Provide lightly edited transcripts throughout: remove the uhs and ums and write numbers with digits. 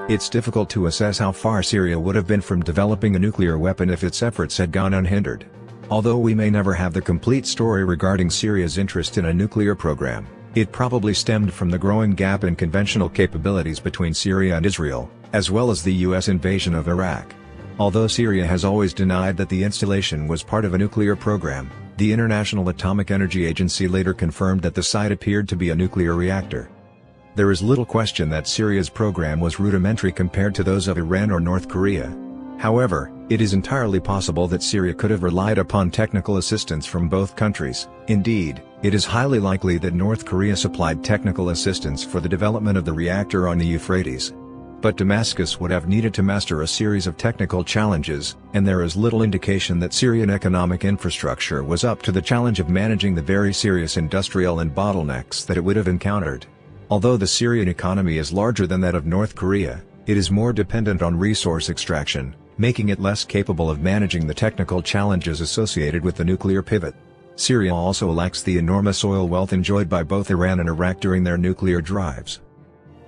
It's difficult to assess how far Syria would have been from developing a nuclear weapon if its efforts had gone unhindered. Although we may never have the complete story regarding Syria's interest in a nuclear program, it probably stemmed from the growing gap in conventional capabilities between Syria and Israel, as well as the US invasion of Iraq. Although Syria has always denied that the installation was part of a nuclear program, the International Atomic Energy Agency later confirmed that the site appeared to be a nuclear reactor. There is little question that Syria's program was rudimentary compared to those of Iran or North Korea. However, it is entirely possible that Syria could have relied upon technical assistance from both countries. Indeed, it is highly likely that North Korea supplied technical assistance for the development of the reactor on the Euphrates. But Damascus would have needed to master a series of technical challenges, and there is little indication that Syrian economic infrastructure was up to the challenge of managing the very serious industrial and bottlenecks that it would have encountered. Although the Syrian economy is larger than that of North Korea, it is more dependent on resource extraction, making it less capable of managing the technical challenges associated with the nuclear pivot. Syria also lacks the enormous oil wealth enjoyed by both Iran and Iraq during their nuclear drives.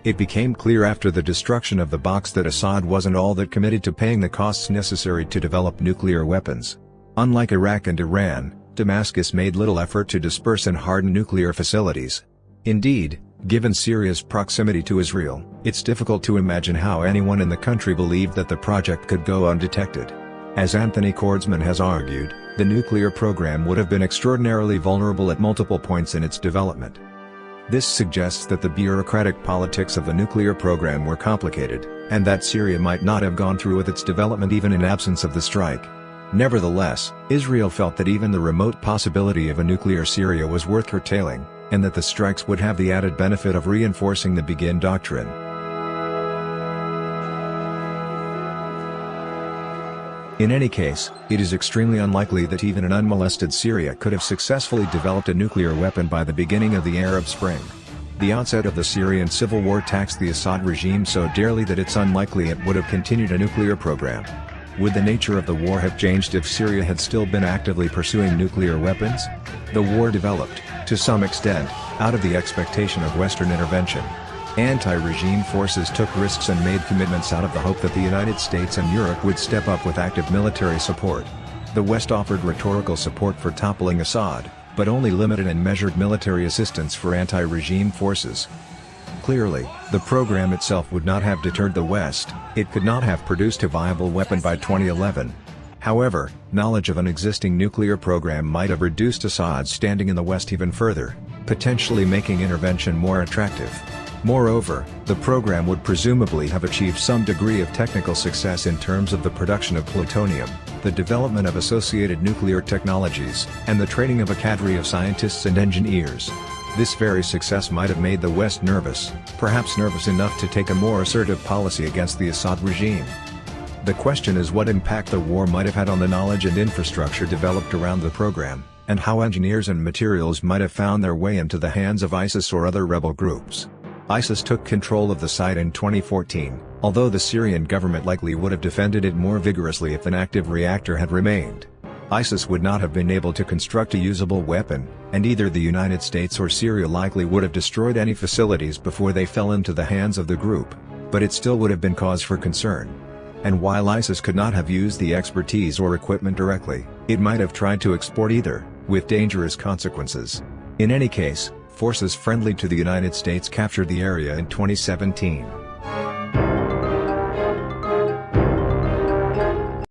It became clear after the destruction of the box that Assad wasn't all that committed to paying the costs necessary to develop nuclear weapons. Unlike Iraq and Iran, Damascus made little effort to disperse and harden nuclear facilities. Indeed, given Syria's proximity to Israel, it's difficult to imagine how anyone in the country believed that the project could go undetected. As Anthony Kordsman has argued, the nuclear program would have been extraordinarily vulnerable at multiple points in its development. This suggests that the bureaucratic politics of the nuclear program were complicated, and that Syria might not have gone through with its development even in absence of the strike. Nevertheless, Israel felt that even the remote possibility of a nuclear Syria was worth curtailing, and that the strikes would have the added benefit of reinforcing the Begin doctrine. In any case, it is extremely unlikely that even an unmolested Syria could have successfully developed a nuclear weapon by the beginning of the Arab Spring. The outset of the Syrian civil war taxed the Assad regime so dearly that it's unlikely it would have continued a nuclear program. Would the nature of the war have changed if Syria had still been actively pursuing nuclear weapons? The war developed, to some extent, out of the expectation of Western intervention. Anti-regime forces took risks and made commitments out of the hope that the United States and Europe would step up with active military support. The West offered rhetorical support for toppling Assad, but only limited and measured military assistance for anti-regime forces. Clearly, the program itself would not have deterred the West. It could not have produced a viable weapon by 2011. However, knowledge of an existing nuclear program might have reduced Assad's standing in the West even further, potentially making intervention more attractive. Moreover, the program would presumably have achieved some degree of technical success in terms of the production of plutonium, the development of associated nuclear technologies, and the training of a cadre of scientists and engineers. This very success might have made the West nervous, perhaps nervous enough to take a more assertive policy against the Assad regime. The question is what impact the war might have had on the knowledge and infrastructure developed around the program, and how engineers and materials might have found their way into the hands of ISIS or other rebel groups. ISIS took control of the site in 2014, although the Syrian government likely would have defended it more vigorously if an active reactor had remained. ISIS would not have been able to construct a usable weapon, and either the United States or Syria likely would have destroyed any facilities before they fell into the hands of the group, but it still would have been cause for concern. And while ISIS could not have used the expertise or equipment directly, it might have tried to export either, with dangerous consequences. In any case, forces friendly to the United States captured the area in 2017.